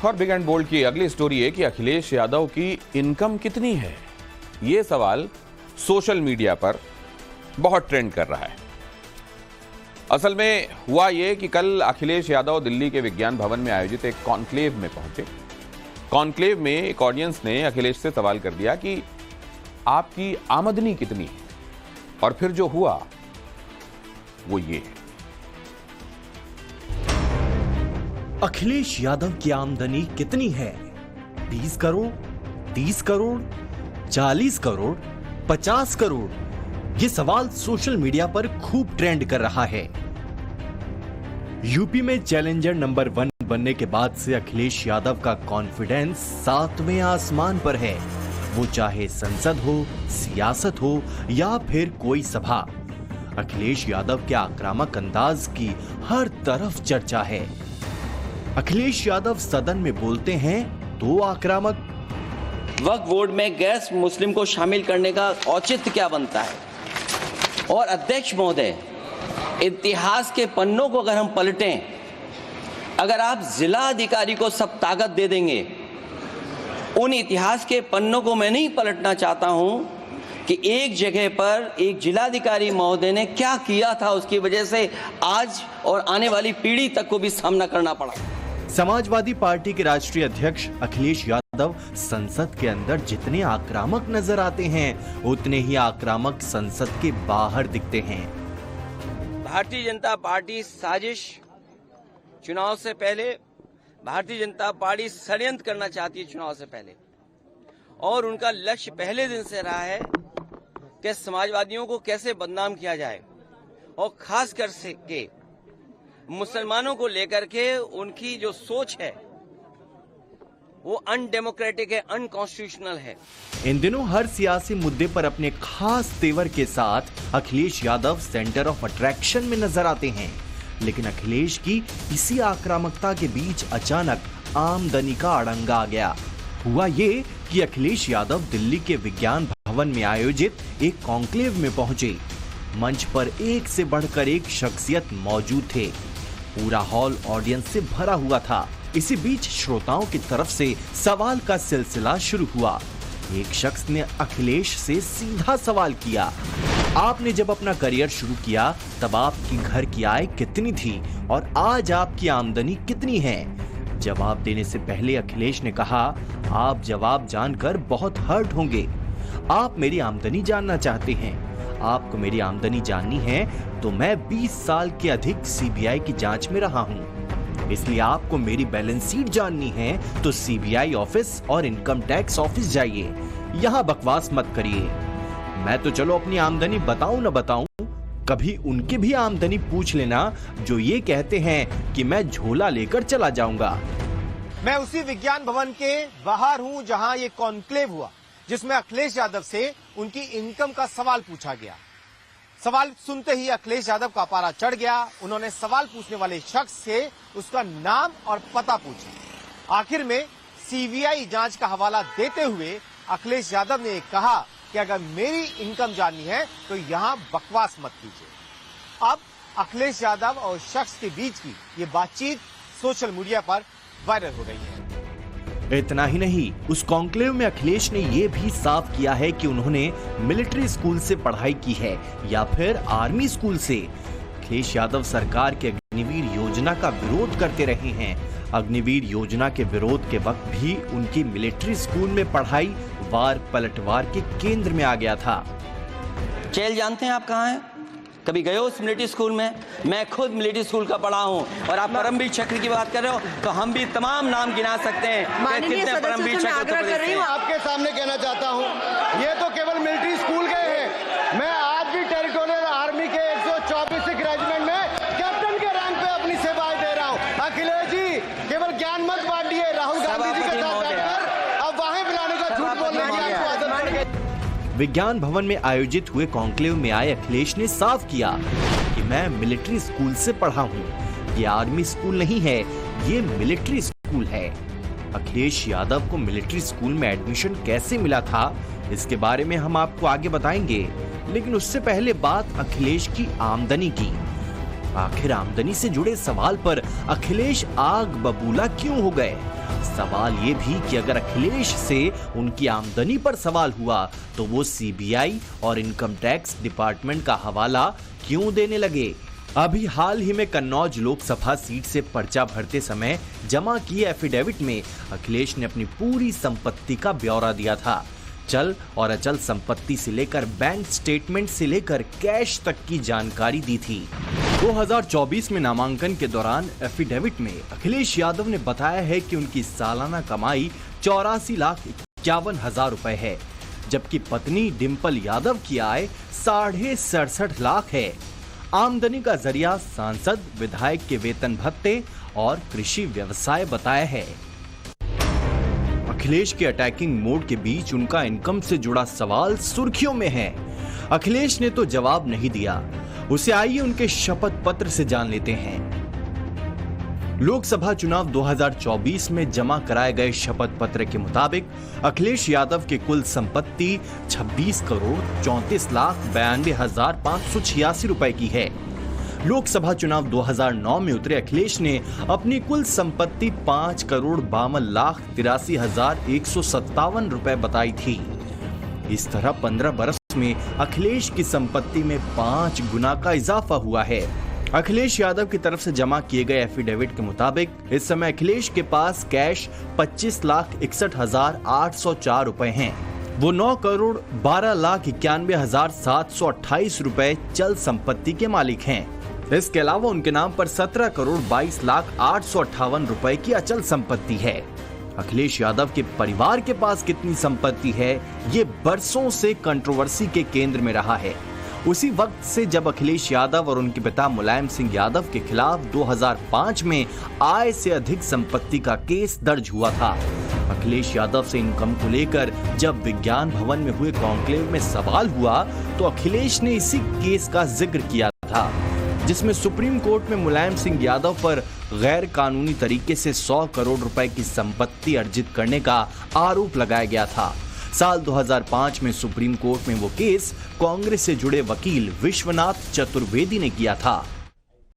और big and bold की अगली स्टोरी है कि अखिलेश यादव की इनकम कितनी है। यह सवाल सोशल मीडिया पर बहुत ट्रेंड कर रहा है। असल में हुआ यह कि कल अखिलेश यादव दिल्ली के विज्ञान भवन में आयोजित एक कॉन्क्लेव में पहुंचे। कॉन्क्लेव में एक ऑडियंस ने अखिलेश से सवाल कर दिया कि आपकी आमदनी कितनी है, और फिर जो हुआ वो ये है। अखिलेश यादव की आमदनी कितनी है? 20 करोड़, 30 करोड़, 40 करोड़, 50 करोड़? ये सवाल सोशल मीडिया पर खूब ट्रेंड कर रहा है। यूपी में चैलेंजर नंबर 1 बनने के बाद से अखिलेश यादव का कॉन्फिडेंस 7वें आसमान पर है। वो चाहे संसद हो, सियासत हो या फिर कोई सभा, अखिलेश यादव के आक्रामक अंदाज की हर तरफ चर्चा है। अखिलेश यादव सदन में बोलते हैं तो आक्रामक। वक्फ बोर्ड में गैर मुस्लिम को शामिल करने का औचित्य क्या बनता है? और अध्यक्ष महोदय, इतिहास के पन्नों को अगर हम पलटें, अगर आप जिला अधिकारी को सब ताकत दे देंगे, उन इतिहास के पन्नों को मैं नहीं पलटना चाहता हूं कि एक जगह पर एक जिलाधिकारी महोदय ने क्या किया था, उसकी वजह से आज और आने वाली पीढ़ी तक को भी सामना करना पड़ा। समाजवादी पार्टी के राष्ट्रीय अध्यक्ष अखिलेश यादव संसद के अंदर जितने आक्रामक नजर आते हैं, उतने ही आक्रामक संसद के बाहर दिखते हैं। भारतीय जनता पार्टी साजिश, चुनाव से पहले भारतीय जनता पार्टी षड्यंत्र करना चाहती है चुनाव से पहले, और उनका लक्ष्य पहले दिन से रहा है कि समाजवादियों को कैसे बदनाम किया जाए, और खास कर के मुसलमानों को लेकर के उनकी जो सोच है वो अनडेमोक्रेटिक है, अनकॉन्स्टिट्यूशनल है। इन दिनों हर सियासी मुद्दे पर अपने खास तेवर के साथ Akhilesh Yadav centre of attraction में नजर आते हैं। लेकिन अखिलेश की इसी आक्रामकता के बीच अचानक आमदनी का अड़ंगा आ गया। हुआ ये कि अखिलेश यादव दिल्ली के विज्ञान भवन में आयोजित एक कॉन्क्लेव में पहुंचे। मंच पर एक से बढ़कर एक शख्सियत मौजूद थे। पूरा हॉल ऑडियंस से भरा हुआ था। इसी बीच श्रोताओं की तरफ से सवाल का सिलसिला शुरू हुआ। एक शख्स ने अखिलेश से सीधा सवाल किया, आपने जब अपना करियर शुरू किया तब आपकी घर की आय कितनी थी और आज आपकी आमदनी कितनी है? जवाब देने से पहले अखिलेश ने कहा, आप जवाब जानकर बहुत हर्ट होंगे। आप मेरी आमदनी जानना चाहते हैं। आपको मेरी आमदनी जाननी है तो मैं 20 साल के अधिक सीबीआई की जांच में रहा हूं। इसलिए आपको मेरी बैलेंस शीट जाननी है तो सीबीआई ऑफिस और इनकम टैक्स ऑफिस जाइए। यहाँ बकवास मत करिए। मैं तो चलो अपनी आमदनी बताऊं न बताऊं, कभी उनकी भी आमदनी पूछ लेना जो ये कहते हैं कि मैं झोला लेकर चला जाऊंगा। मैं उसी विज्ञान भवन के बाहर हूं जहां ये कॉन्क्लेव हुआ, जिसमें अखिलेश यादव से उनकी इनकम का सवाल पूछा गया। सवाल सुनते ही अखिलेश यादव का पारा चढ़ गया। उन्होंने सवाल पूछने वाले शख्स से उसका नाम और पता पूछा। आखिर में सीबीआई जांच का हवाला देते हुए अखिलेश यादव ने कहा कि अगर मेरी इनकम जाननी है तो यहाँ बकवास मत कीजिए। अब अखिलेश यादव और शख्स के बीच की ये बातचीत सोशल मीडिया पर वायरल हो रही है। इतना ही नहीं, उस कॉन्क्लेव में अखिलेश ने यह भी साफ किया है कि उन्होंने मिलिट्री स्कूल से पढ़ाई की है या फिर आर्मी स्कूल से। अखिलेश यादव सरकार के अग्निवीर योजना का विरोध करते रहे हैं। अग्निवीर योजना के विरोध के वक्त भी उनकी मिलिट्री स्कूल में पढ़ाई वार पलटवार के केंद्र में आ गया था। जेल जानते हैं आप कहाँ हैं? कभी गए हो उस मिलिट्री स्कूल में? मैं खुद मिलिट्री स्कूल का पढ़ा हूँ। और आप परमवीर चक्र की बात कर रहे हो तो हम भी तमाम नाम गिना सकते हैं। कितने परमवीर चक्र आपके सामने कहना चाहता हूँ, ये तो केवल मिलिट्री स्कूल गए हैं। मैं आज भी टेरिटोरियल आर्मी के 124 रेजिमेंट में कैप्टन के रैंक पे अपनी सेवाएं दे रहा हूँ। अखिलेश जी केवल ज्ञान मत बांटिए। राहुल गांधी जी के साथ बैठकर अब वहीं बुलाने का झूठ बोलने की आपको आदत पड़ गई। विज्ञान भवन में आयोजित हुए कॉन्क्लेव में आए अखिलेश ने साफ किया कि मैं मिलिट्री स्कूल से पढ़ा हूँ। ये आर्मी स्कूल नहीं है, ये मिलिट्री स्कूल है। अखिलेश यादव को मिलिट्री स्कूल में एडमिशन कैसे मिला था, इसके बारे में हम आपको आगे बताएंगे। लेकिन उससे पहले बात अखिलेश की आमदनी की। आखिर आमदनी से जुड़े सवाल पर अखिलेश आग बबूला क्यों हो गए? सवाल ये भी कि अगर अखिलेश से उनकी आमदनी पर सवाल हुआ तो वो सीबीआई और इनकम टैक्स डिपार्टमेंट का हवाला क्यों देने लगे। अभी हाल ही में कन्नौज लोकसभा सीट से पर्चा भरते समय जमा किए एफिडेविट में अखिलेश ने अपनी पूरी संपत्ति का ब्यौरा दिया था। चल और अचल संपत्ति से लेकर बैंक स्टेटमेंट से लेकर कैश तक की जानकारी दी थी। 2024 में नामांकन के दौरान एफिडेविट में अखिलेश यादव ने बताया है कि उनकी सालाना कमाई 84,51,000 रुपए है, जबकि पत्नी डिंपल यादव की आय 67.5 लाख है। आमदनी का जरिया सांसद, विधायक के वेतन भत्ते और कृषि व्यवसाय बताया है। अखिलेश के अटैकिंग मोड के बीच उनका इनकम से जुड़ा सवाल सुर्खियों में है। अखिलेश ने तो जवाब नहीं दिया, उसे आइए उनके शपथ पत्र से जान लेते हैं। लोकसभा चुनाव 2024 में जमा कराए गए शपथ पत्र के मुताबिक अखिलेश यादव की कुल संपत्ति 26,34,92,586 रुपए की है। लोकसभा चुनाव 2009 में उतरे अखिलेश ने अपनी कुल संपत्ति 5,52,83,157 रुपए बताई थी। इस तरह 15 बरस में अखिलेश की संपत्ति में 5 गुना का इजाफा हुआ है। अखिलेश यादव की तरफ से जमा किए गए एफिडेविट के मुताबिक इस समय अखिलेश के पास कैश 25,61,804 रुपए हैं। वो 9,12,91,728 रुपए चल संपत्ति के मालिक हैं। इसके अलावा उनके नाम पर 17,22,08,58 रुपए की अचल संपत्ति है। अखिलेश यादव के परिवार के पास कितनी संपत्ति है, ये बरसों से कंट्रोवर्सी के केंद्र में रहा है। उसी वक्त से जब अखिलेश यादव और उनके पिता मुलायम सिंह यादव के खिलाफ 2005 में आय से अधिक संपत्ति का केस दर्ज हुआ था। अखिलेश यादव से इनकम को लेकर जब विज्ञान भवन में हुए कॉन्क्लेव में सवाल हुआ तो अखिलेश ने इसी केस का जिक्र किया था, जिसमें सुप्रीम कोर्ट में मुलायम सिंह यादव पर गैर कानूनी तरीके से 100 करोड़ रुपए की संपत्ति अर्जित करने का आरोप लगाया गया था। साल 2005 में सुप्रीम कोर्ट में वो केस कांग्रेस से जुड़े वकील विश्वनाथ चतुर्वेदी ने किया था।